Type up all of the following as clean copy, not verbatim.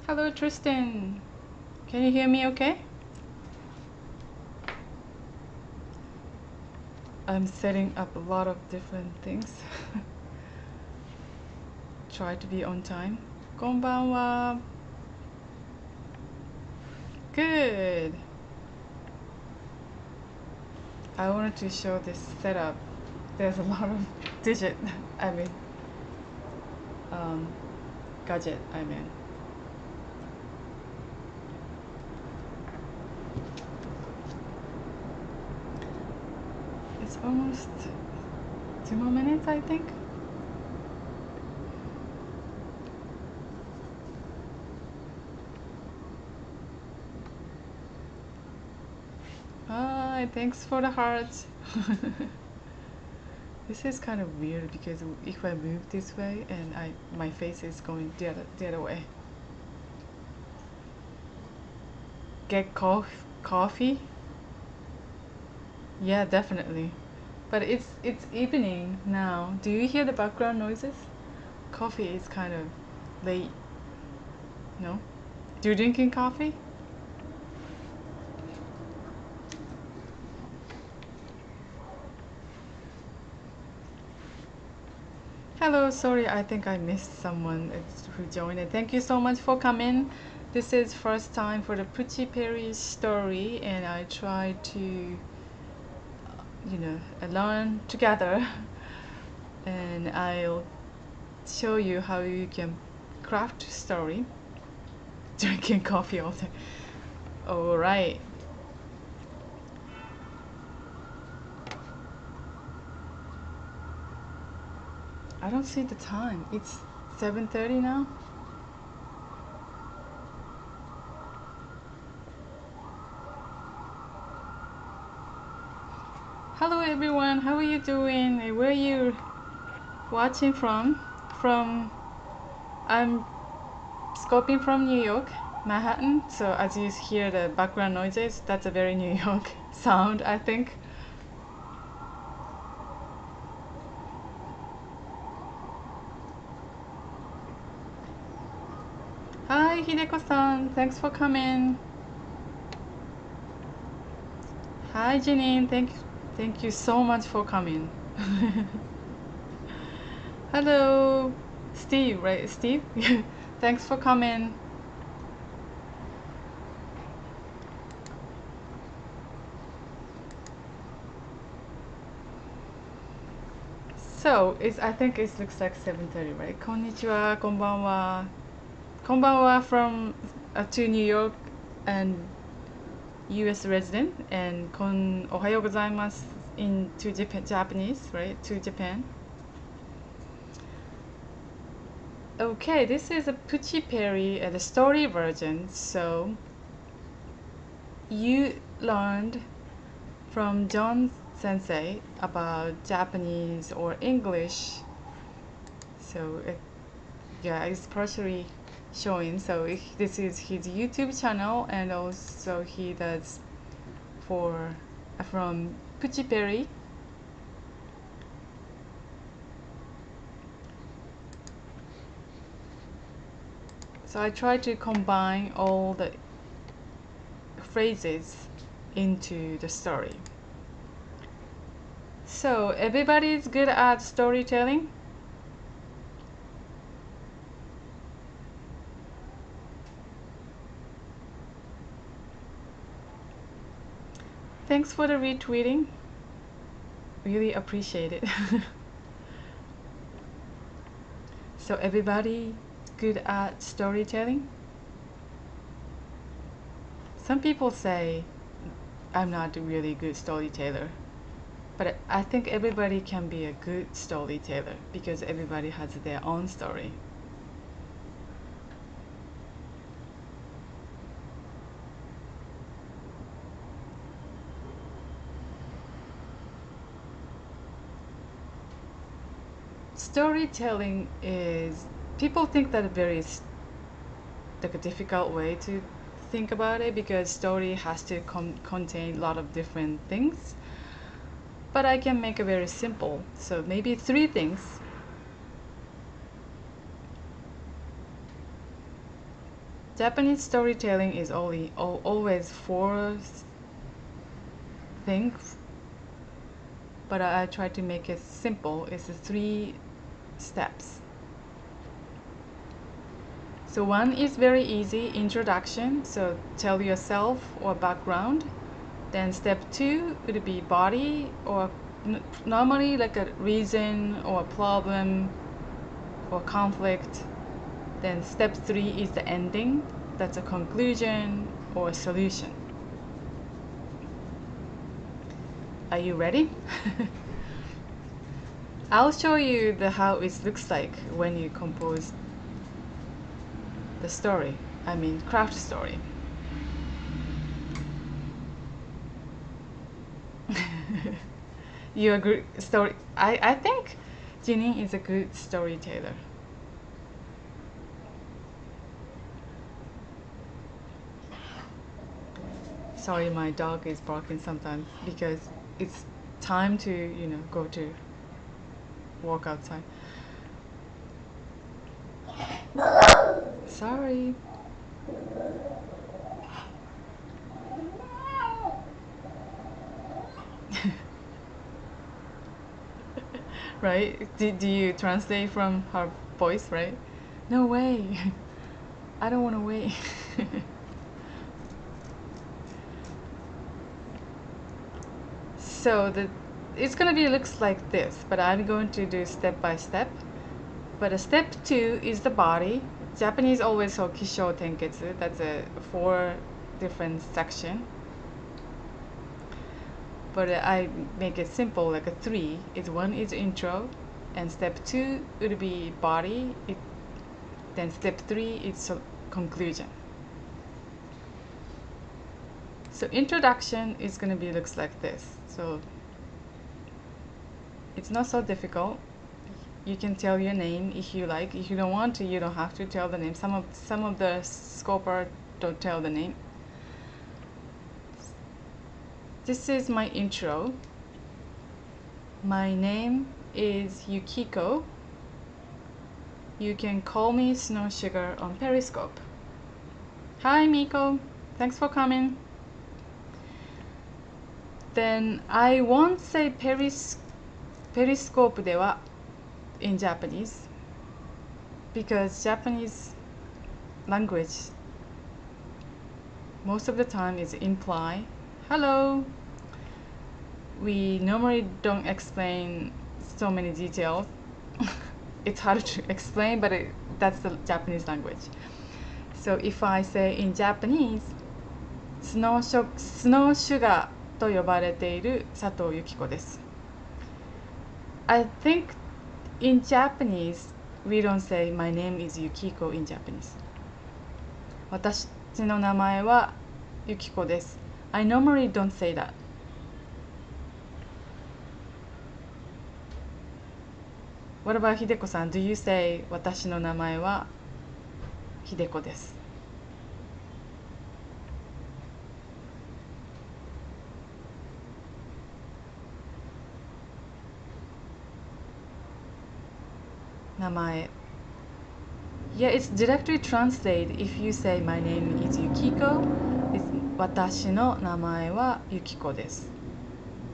Hello, Tristan. Can you hear me okay? I'm setting up a lot of different things. Try to be on time. Konbanwa. Good. I wanted to show this setup. There's a lot of digit, I mean, gadget, I mean. It's almost 2 more minutes, I think. Hi, thanks for the hearts. This is kind of weird because if I move this way and my face is going the other way. Get coffee? Yeah, definitely. But it's evening now. Do you hear the background noises? Coffee is kind of late. No? Do you drinking coffee? Hello, sorry, I think I missed someone who joined it. Thank you so much for coming. This is first time for the Puchi Peri story, and I try to, learn together, and I'll show you how you can craft story, drinking coffee all day. All right. I don't see the time. It's 7:30 now. Hello everyone, how are you doing? Where are you watching from? I'm scoping from New York, Manhattan. So as you hear the background noises, that's a very New York sound, I think. Hi Hideko-san, thanks for coming. Hi Janine, thank you so much for coming. Hello, Steve, right? Steve, thanks for coming. So I think it looks like 7:30, right? Konnichiwa, konbanwa. Konbanwa from to New York and U.S. resident, and ohayo gozaimasu to Japanese, right? To Japan. Okay, this is a Puchi Peri, the story version. So you learned from John Sensei about Japanese or English. So yeah, it's partially showing. So this is his YouTube channel, and also he does from Puchi Peri. So I try to combine all the phrases into the story. So everybody's good at storytelling? Thanks for the retweeting. Really appreciate it. So everybody good at storytelling? Some people say I'm not a really good storyteller, but I think everybody can be a good storyteller because everybody has their own story. Storytelling is, people think that very like a difficult way to think about it because story has to contain a lot of different things, but I can make it very simple. So maybe 3 things. Japanese storytelling is always four things, but I try to make it simple. It's 3 steps. So one is very easy, introduction, so tell yourself or background. Then step 2 would be body, or normally like a reason or problem or conflict. Then step 3 is the ending, that's a conclusion or solution. Are you ready? I'll show you how it looks like when you compose the story, craft story. You're a good story. I think Jinin is a good storyteller. Sorry, my dog is barking sometimes because it's time to, go to walk outside. Sorry. Right? Do you translate from her voice, right? No way. I don't want to wait. So it's gonna be looks like this, but I'm going to do step by step. But step 2 is the body. Japanese always so kisho tenketsu. That's a 4 different section. But I make it simple, like a 3. One is intro, and step 2 would be body. Then step 3 is conclusion. So introduction is gonna be looks like this. So it's not so difficult. You can tell your name if you like. If you don't want to, you don't have to tell the name. Some of the scoper don't tell the name. This is my intro. My name is Yukiko. You can call me SnowSugar on Periscope. Hi Miko, thanks for coming. Then I won't say Periscope では in Japanese, because Japanese language most of the time is imply. Hello. We normally don't explain so many details. It's hard to explain, but that's the Japanese language. So if I say in Japanese, SnowSugar と呼ばれている佐藤由紀子です。I think in Japanese, we don't say my name is Yukiko in Japanese. 私の名前はゆきこです。I normally don't say that. What about ひでこさん? Do you say 私の名前はひでこです。名前 Yeah, it's directly translated. If you say my name is Yukiko, it's 私の名前はゆきこです。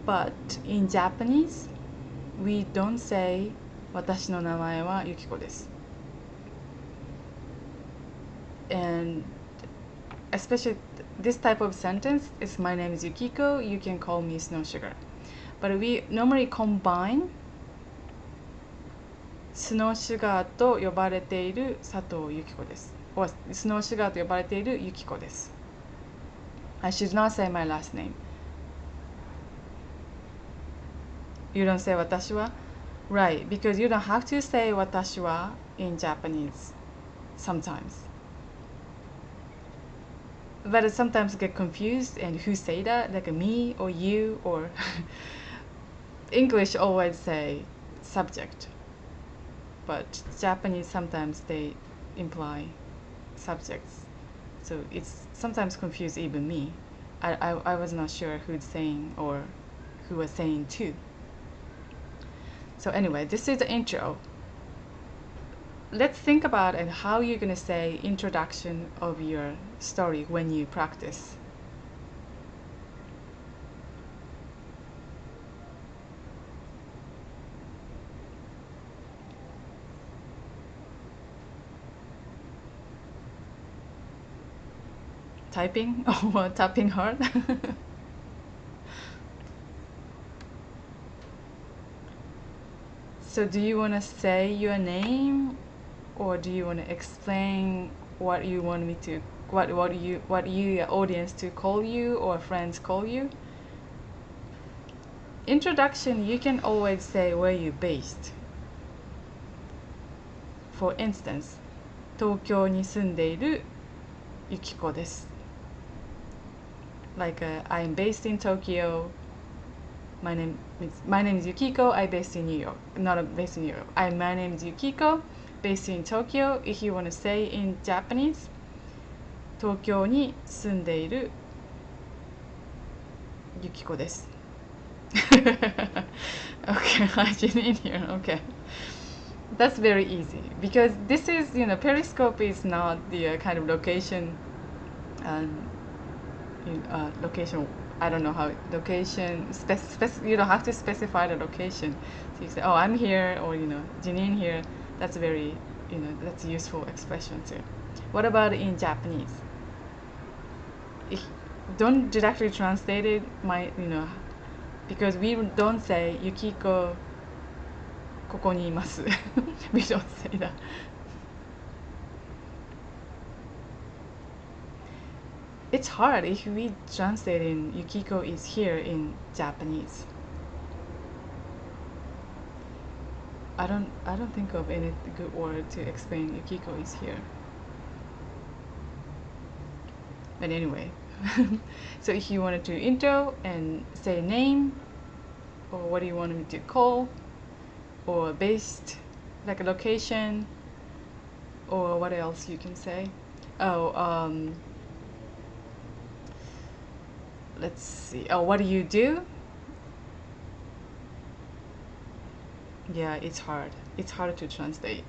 But in Japanese, we don't say 私の名前はゆきこです。And especially this type of sentence is my name is Yukiko, you can call me SnowSugar. But we normally combine SnowSugar と呼ばれている佐藤由紀子です。or SnowSugar と呼ばれている由紀子です。I should not say my last name. You don't say 私は Right, because you don't have to say 私は in Japanese sometimes. But it sometimes get confused and who say that, like me or you or English always say subject. But Japanese sometimes they imply subjects, so it's sometimes confused even me. I was not sure who's saying or who was saying to. So anyway, this is the intro. let's think about and how you're gonna say introduction of your story when you practice. Typing or tapping hard? So do you want to say your name, or do you want to explain what you want me to, what you your audience to call you or friends call you? Introduction, you can always say where you're based. For instance, 東京に住んでいるゆきこです。Like I'm based in Tokyo. My name is Yukiko. I'm based in New York. Not based in New York. My name is Yukiko, based in Tokyo. If you want to say in Japanese, 東京に住んでいるゆきこです。Okay, hygiene in here. Okay, that's very easy because this is, Periscope is not the kind of location. Location, I don't know how location you don't have to specify the location. So you say, oh, I'm here, or Jinin here. That's very, that's a useful expression too. What about in Japanese? Don't directly translate it, because we don't say Yukiko ここにいます We don't say that. It's hard if we translate in Yukiko is here in Japanese. I don't think of any good word to explain Yukiko is here. But anyway, so if you wanted to intro and say name, or what do you want me to call, or based, like a location, or what else you can say? Let's see. Oh, what do you do? Yeah, it's hard. It's hard to translate.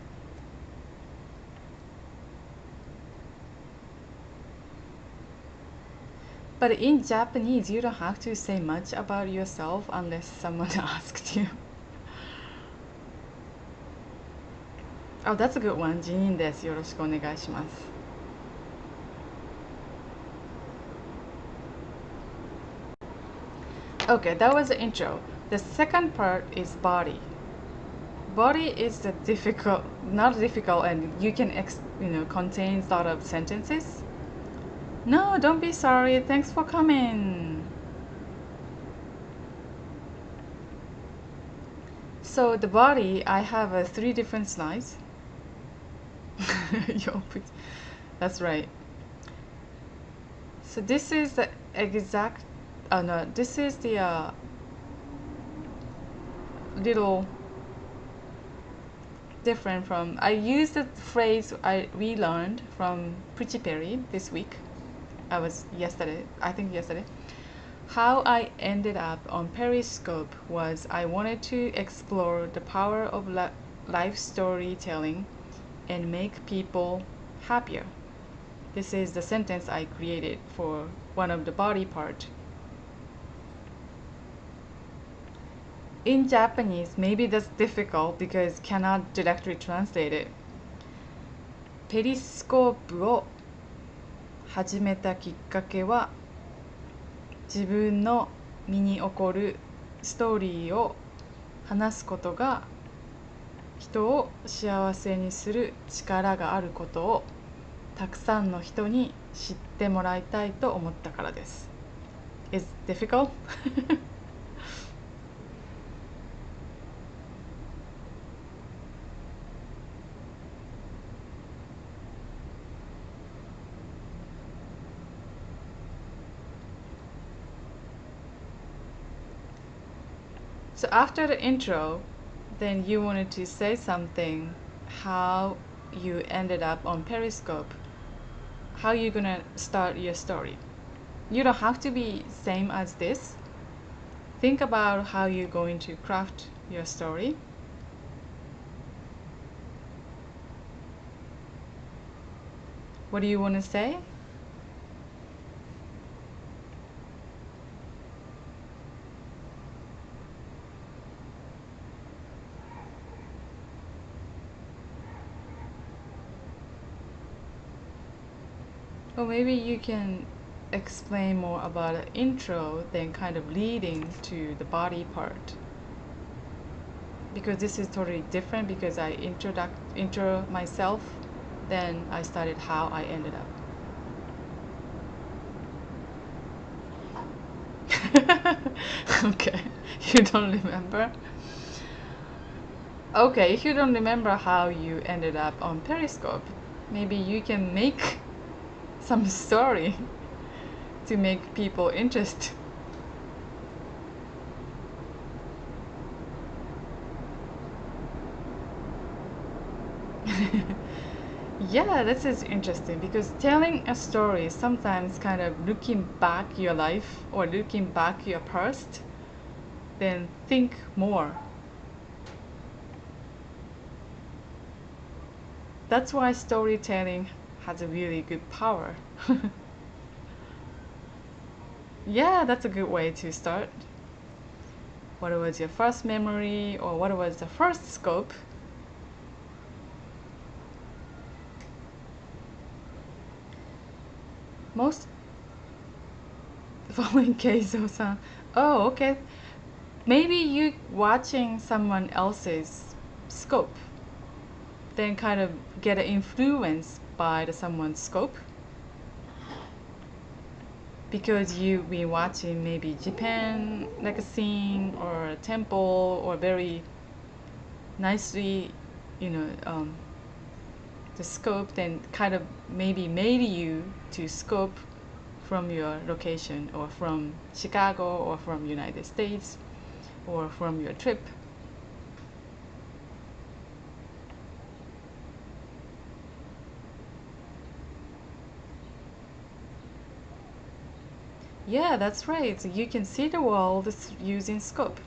But in Japanese, you don't have to say much about yourself unless someone asked you. Oh, that's a good one. ジニンです。よろしくお願いします。Okay, that was the intro. The second part is body. Body is the not difficult, and you can contain a lot of sentences. No, don't be sorry. Thanks for coming. So the body, I have 3 different slides. That's right. So this is the exact. No, this is the little different from. I used the phrase I relearned from Puchi Peri this week. I think yesterday. How I ended up on Periscope was I wanted to explore the power of life storytelling and make people happier. This is the sentence I created for one of the body part. In Japanese, maybe that's difficult because cannot directly translate it. ペリスコープを始めたきっかけは自分の身に起こるストーリーを話すことが人を幸せにする力があることをたくさんの人に知ってもらいたいと思ったからです。Is difficult? So after the intro, then you wanted to say something, how you ended up on Periscope, how you're gonna start your story. You don't have to be same as this. Think about how you're going to craft your story. What do you want to say? Or maybe you can explain more about the intro than kind of leading to the body part. Because this is totally different because I intro myself, then I started how I ended up. Okay, you don't remember? Okay, if you don't remember how you ended up on Periscope, maybe you can make some story to make people interested. Yeah, this is interesting because telling a story is sometimes kind of looking back your life or looking back your past, then think more. That's why storytelling has a really good power. Yeah, that's a good way to start. What was your first memory or what was the first scope? Most following Keizo-san. Oh, okay. Maybe you watching someone else's scope, then kind of get influenced by the someone's scope. Because you've been watching maybe Japan like a scene or a temple or very nicely, you know, the scope then kind of maybe made you to scope from your location or from Chicago or from United States or from your trip. Yeah, that's right. So you can see the world using scope.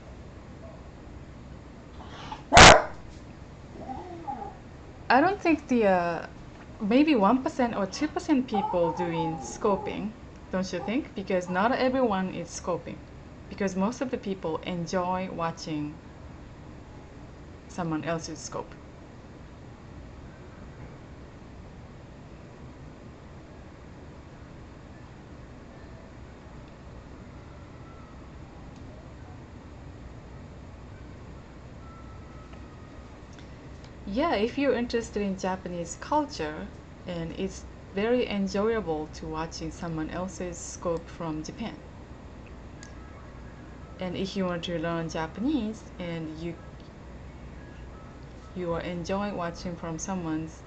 I don't think the maybe 1% or 2% people doing scoping, don't you think? Because not everyone is scoping. Because most of the people enjoy watching someone else's scope. Yeah, if you're interested in Japanese culture, and it's very enjoyable to watching someone else's scope from Japan. And if you want to learn Japanese and you are enjoying watching from someone's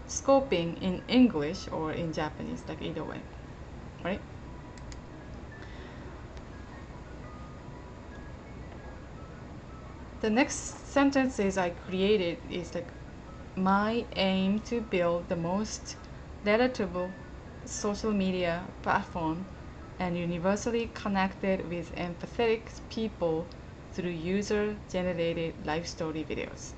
scoping in English or in Japanese, like either way, right? The next sentences I created is like my aim to build the most relatable social media platform and universally connected with empathetic people through user-generated life story videos.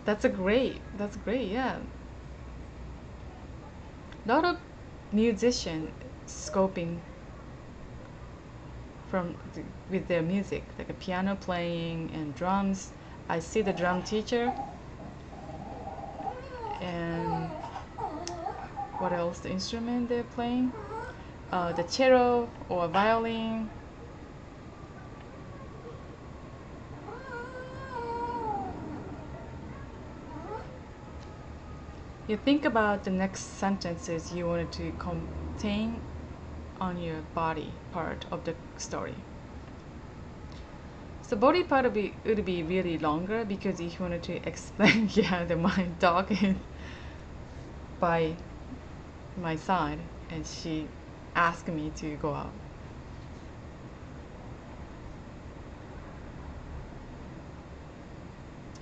That's great, yeah. A lot of musicians scoping with their music, like a piano playing and drums. I see the drum teacher and what else? The instrument they're playing, the cello or violin. You think about the next sentences you wanted to contain on your body part of the story. So body part would be really longer because if you wanted to explain, yeah, that my dog is by my side and she asked me to go out.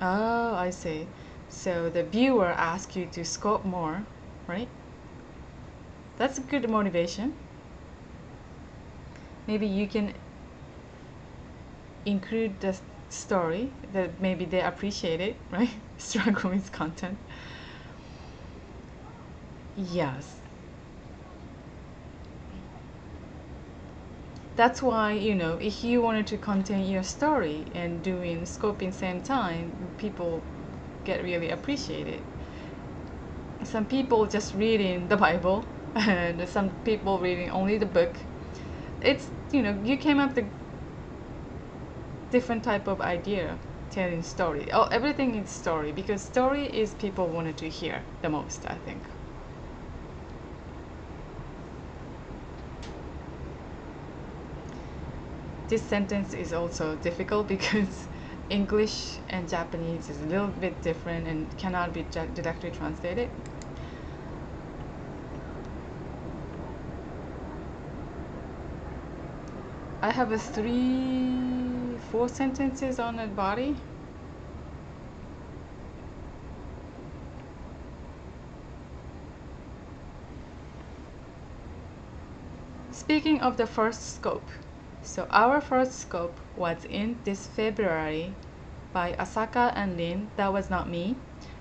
Oh, I see. So the viewer asks you to scope more, right? That's a good motivation. Maybe you can include story that maybe they appreciate it, right? Struggle with content. Yes. That's why, if you wanted to contain your story and doing scoping same time, people get really appreciated. Some people just reading the Bible, and some people reading only the book. It's, you came up with different type of idea telling story. Oh, everything is story because story is people wanted to hear the most, I think. This sentence is also difficult because English and Japanese is a little bit different and cannot be directly translated. I have a 4 sentences on the body. Speaking of the first scope, so our first scope was in this February by Asaka and Lin. That was not me.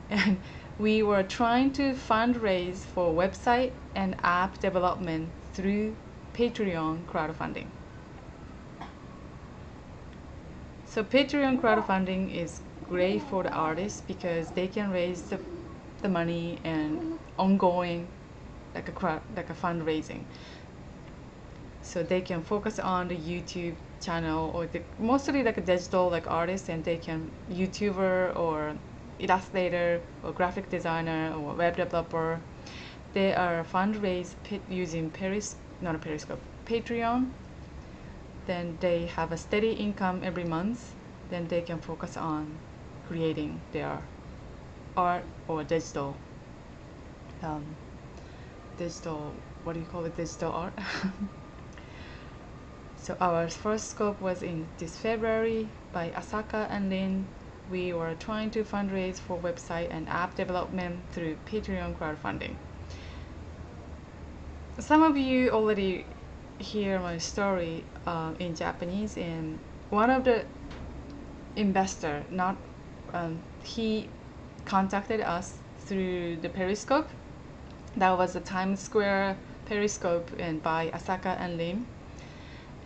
And we were trying to fundraise for website and app development through Patreon crowdfunding. So Patreon crowdfunding is great for the artists because they can raise the money and ongoing like a fundraising. So they can focus on the YouTube channel or mostly like a digital like artist, and they can YouTuber or illustrator or graphic designer or web developer. They are fundraise using Periscope, Patreon. Then they have a steady income every month. Then they can focus on creating their art or digital, what do you call it, digital art. So our first scope was in this February by Asaka and Lin. We were trying to fundraise for website and app development through Patreon crowdfunding. Some of you already hear my story in Japanese, and one of the investor, he contacted us through the Periscope. That was a Times Square Periscope and by Asaka and Lin.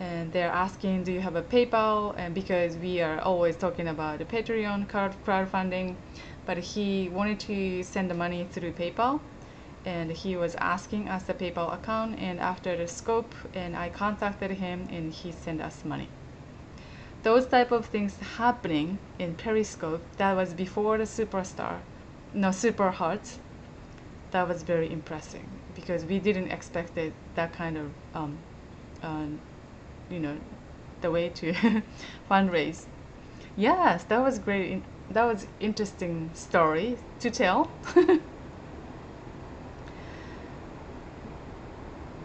And they're asking, do you have a PayPal? And because we are always talking about the Patreon crowdfunding, but he wanted to send the money through PayPal, and he was asking us the PayPal account. And after the scope, and I contacted him, and he sent us money. Those type of things happening in Periscope. That was before the Super Hearts. That was very impressive because we didn't expect it, that kind of the way to fundraise. Yes, that was great. That was interesting story to tell.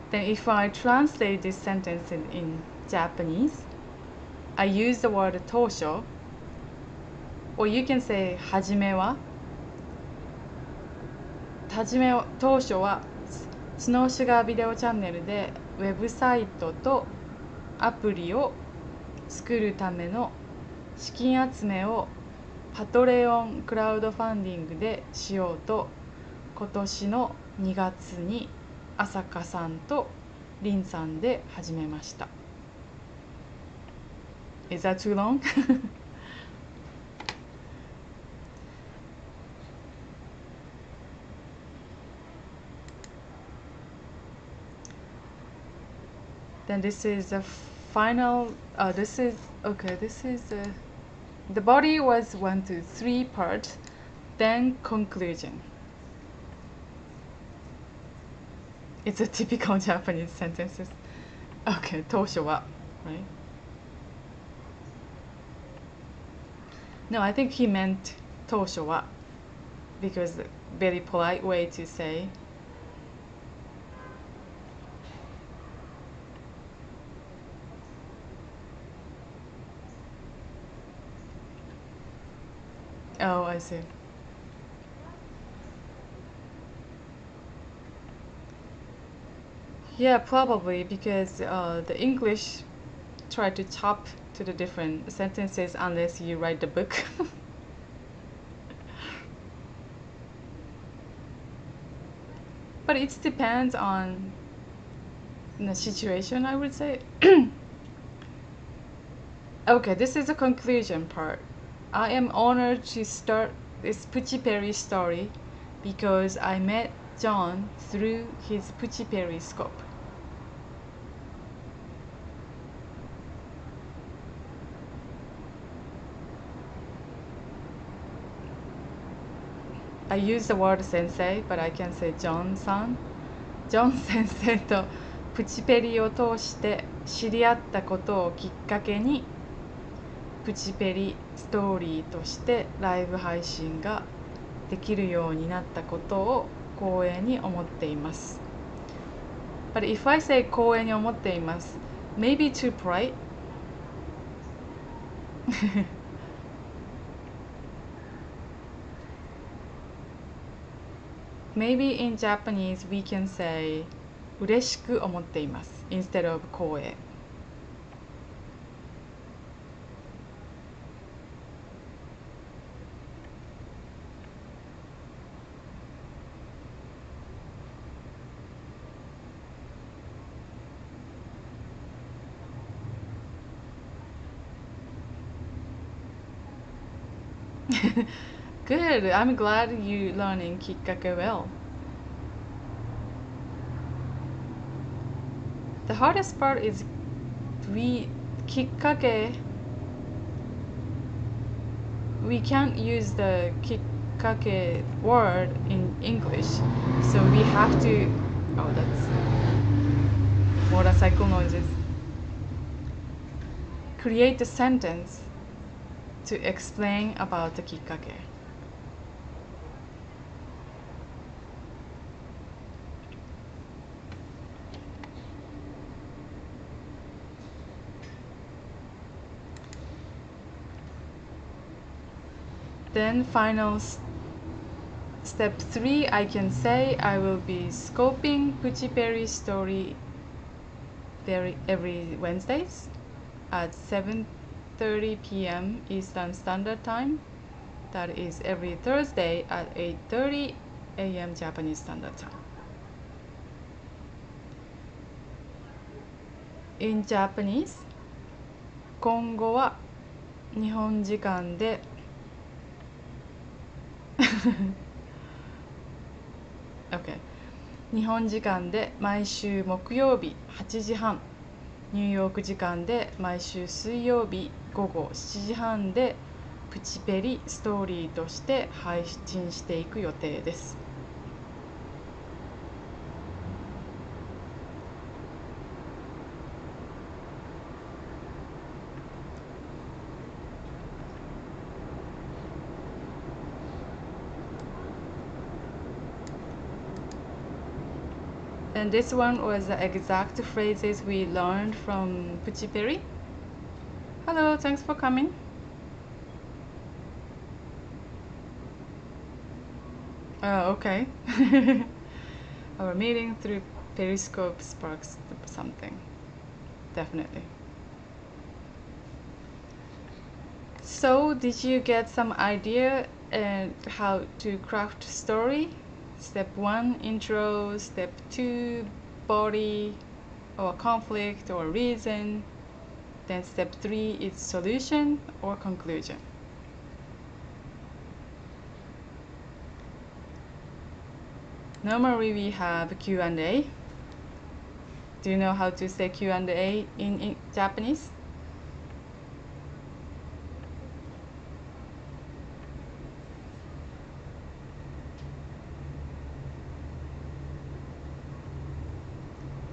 Then if I translate this sentence in Japanese, I use the word tosho, or you can say 初めは。当初はスノーシュガービデオチャンネルでウェブサイトとアプリを作るための資金集めをパトレオンクラウドファンディングでしようと今年の2月に朝香さんとリンさんで始めました。Is that too long? Then this is the final. This is okay. This is the body was 1 to 3 parts, then conclusion. It's a typical Japanese sentences. Okay, 当初は right? No, I think he meant 当初は because very polite way to say. Oh, I see. Yeah, probably because the English tried to chop to the different sentences unless you write the book. But it depends on the situation, I would say. Okay, this is the conclusion part. I am honored to start this PuchiPeri story because I met John through his Periscope. I use the word sensei, but I can say John-san. ジョン先生とプチペリを通して知り合ったことをきっかけにプチペリストーリーとしてライブ配信ができるようになったことを光栄に思っています。But if I say 光栄に思っています maybe too bright. Maybe in Japanese we can say 嬉しく思っています instead of 光栄。Good. I'm glad you learning KIKKAKE well. The hardest part is KIKKAKE. We can't use the KIKKAKE word in English, so we have to. Oh, that's motorcycle noises. Create a sentence to explain about the KIKKAKE. Then final step 3, I can say I will be scoping PuchiPeri story every Wednesdays at 7:30 p.m. Eastern Standard Time. That is every Thursday at 8:30 a.m. Japanese Standard Time. In Japanese, 今後は日本時間でokay. 日本時間で毎週木曜日8時半、ニューヨーク時間で毎週水曜日午後7時半でプチペリストーリーとして配信していく予定です。And this one was the exact phrases we learned from Puchi Peri. Hello, thanks for coming. Oh, okay. Our meeting through Periscope sparks something. Definitely. So, did you get some idea and how to craft story? Step 1, intro. Step 2, body or conflict or reason. Then step 3 is solution or conclusion. Normally we have Q&A. Do you know how to say Q&A in Japanese?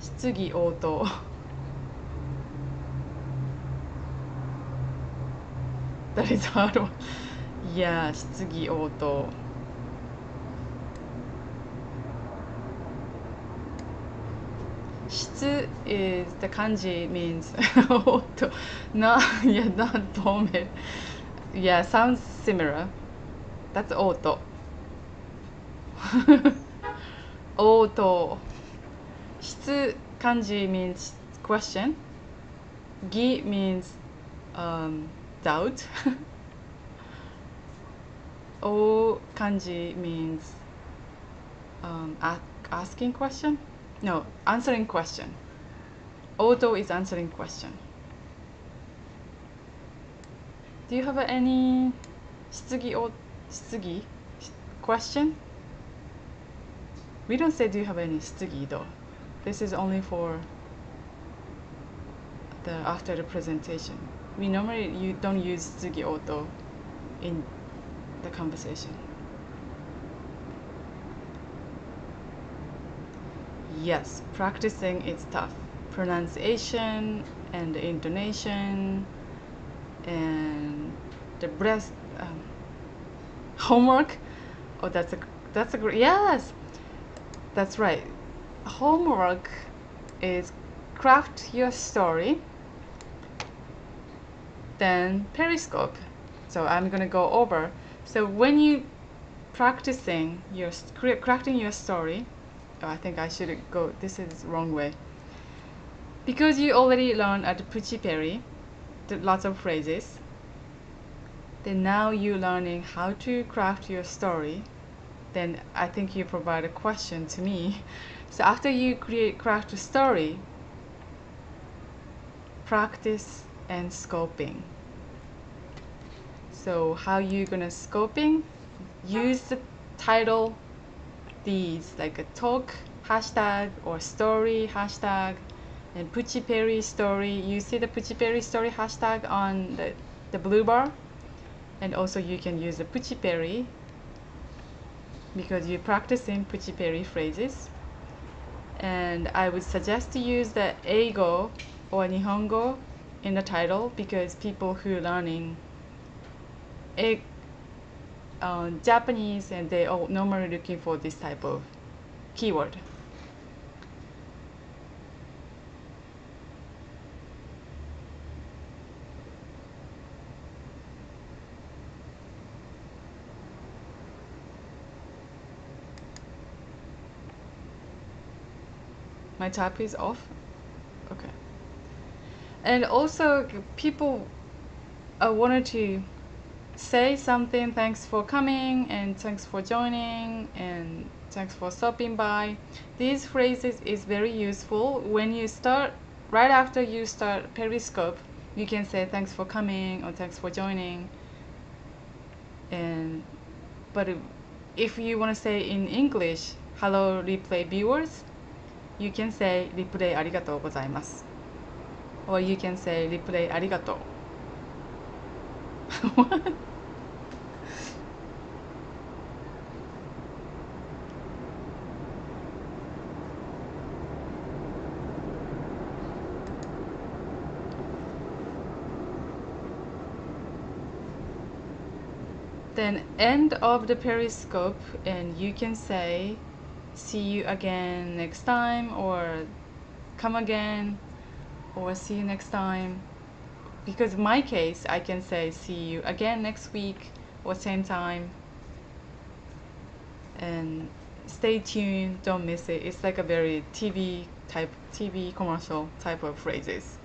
Shitsugi Oto. That is hard one. Yeah, Shitsugi Oto. Shitsu is the kanji means Oto. No, yeah, not tome. Yeah, sounds similar. That's Oto. Oto. Shitsu kanji means question. Gi means doubt. O kanji means asking question? No, answering question. Oto is answering question. Do you have any 質疑 or 質疑 question? We don't say do you have any 質疑 though. This is only for the after the presentation. We normally don't use 質疑 oto in the conversation. Yes, practicing is tough. Pronunciation and the intonation and the breath. Homework. Oh, that's a great. Yes, that's right. Homework is craft your story. Then Periscope. So I'm gonna go over. So when you practicing your crafting your story, oh, I think I should go. This is the wrong way. Because you already learned at PuchiPeri, lots of phrases. Then now you're learning how to craft your story. Then I think you provide a question to me. So after you craft a story, practice and scoping. So how you gonna scoping? Use the title, these like a talk hashtag or story hashtag, and PuchiPeri story. You see the PuchiPeri story hashtag on the blue bar, and also you can use the PuchiPeri because you're practicing PuchiPeri phrases. And I would suggest to use the Eigo or Nihongo in the title because people who are learning Japanese and they are normally looking for this type of keyword. My tap is off. Okay. And also people wanted to say something, thanks for coming and thanks for joining and thanks for stopping by. These phrases is very useful when you start, right after you start Periscope, you can say thanks for coming or thanks for joining. And but if you want to say in English, hello replay viewers, you can say リプレイありがとうございます or you can say リプレイありがとう What? Then end of the Periscope and you can say see you again next time or come again or see you next time. Because in my case, I can say see you again next week or same time. And stay tuned, don't miss it. It's like a very TV commercial type of phrases.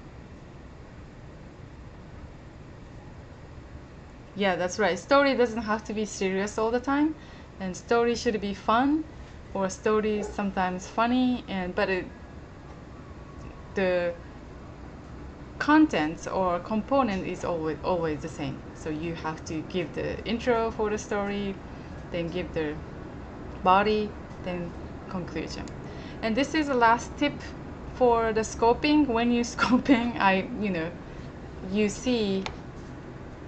Yeah, that's right. Story doesn't have to be serious all the time, and story should be fun, or story is sometimes funny, but the content or component is always the same. So you have to give the intro for the story, then give the body, then conclusion. And this is the last tip for the scoping. When you scoping, you see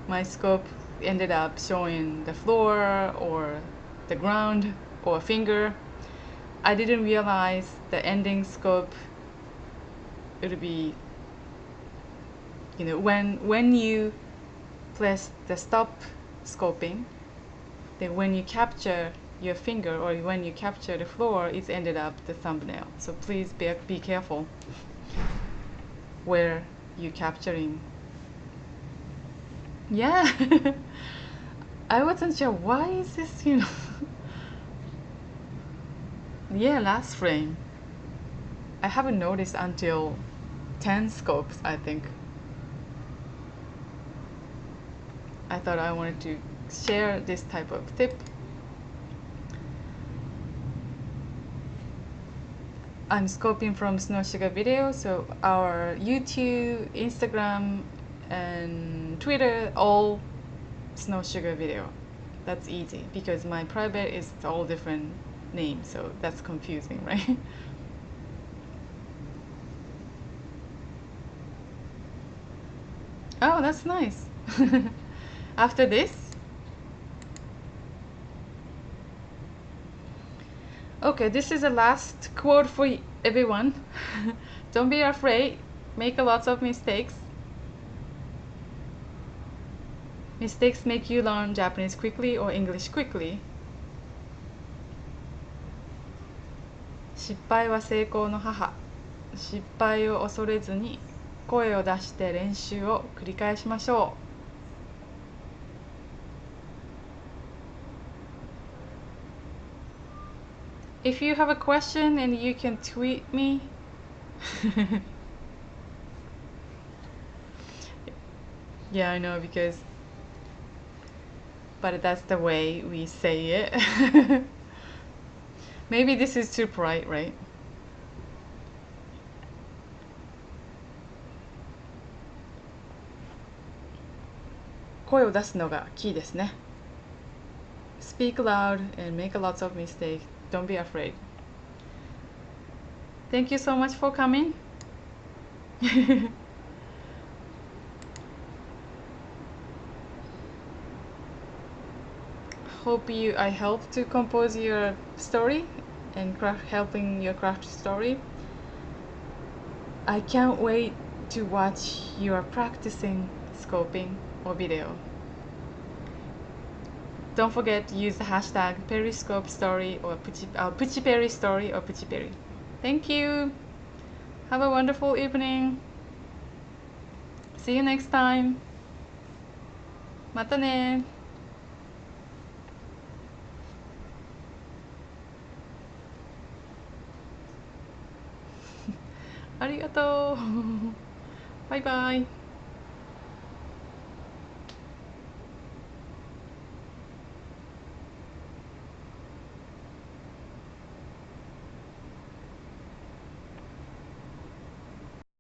my scope ended up showing the floor or the ground or finger. I didn't realize the ending scope would be, when you press the stop scoping, then when you capture your finger or when you capture the floor, it's ended up the thumbnail. So please be careful where you're capturing. Yeah. I wasn't sure why is this, Yeah, last frame. I haven't noticed until 10 scopes, I think. I thought I wanted to share this type of tip. I'm scoping from SnowSugar video, so our YouTube, Instagram, and Twitter all SnowSugar video. That's easy because my private is all different names, so that's confusing, right? Oh, that's nice. After this, okay, this is the last quote for everyone. Don't be afraid. Make a lots of mistakes. Mistakes make you learn Japanese quickly or English quickly. 失敗は成功の母。失敗を恐れずに声を出して練習を繰り返しましょう。If you have a question and you can tweet me. Yeah, I know because but that's the way we say it. Maybe this is too polite, right? Koiを出すのがキーですね。Speak loud and make lots of mistakes. Don't be afraid. Thank you so much for coming. Hope I helped to compose your story and helping your craft story. I can't wait to watch your practicing scoping or video. Don't forget to use the hashtag Periscope story or PuchiPeri story or PuchiPeri. Thank you. Have a wonderful evening. See you next time. またね。ありがとう。バイバイ。